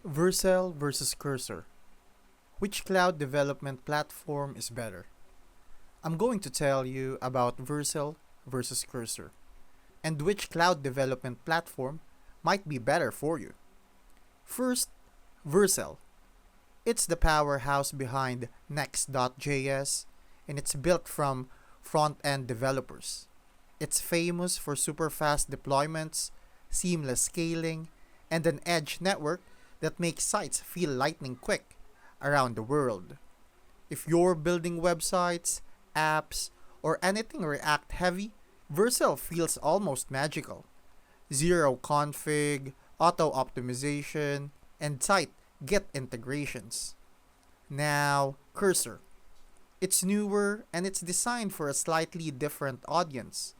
Vercel versus Cursor. Which cloud development platform is better? I'm going to tell you about Vercel versus Cursor and which cloud development platform might be better for you. First, Vercel. It's the powerhouse behind Next.js and it's built from front-end developers. It's famous for super fast deployments, seamless scaling, and an edge network that makes sites feel lightning quick around the world. If you're building websites, apps, or anything React heavy, Vercel feels almost magical. Zero config, auto optimization, and tight Git integrations. Now, Cursor. It's newer and it's designed for a slightly different audience.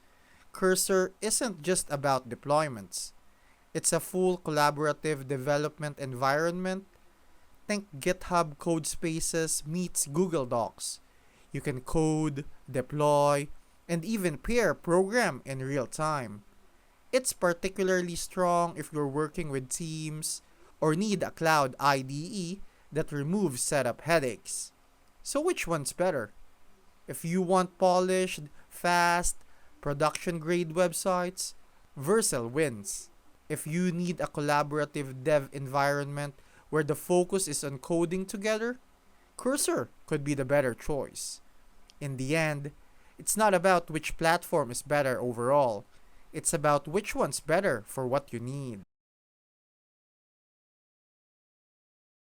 Cursor isn't just about deployments. It's a full collaborative development environment. Think GitHub code spaces meets Google Docs. You can code, deploy, and even pair program in real time. It's particularly strong if you're working with teams or need a cloud IDE that removes setup headaches. So which one's better? If you want polished, fast, production grade websites, Vercel wins. If you need a collaborative dev environment where the focus is on coding together, Cursor could be the better choice. In the end, it's not about which platform is better overall. It's about which one's better for what you need.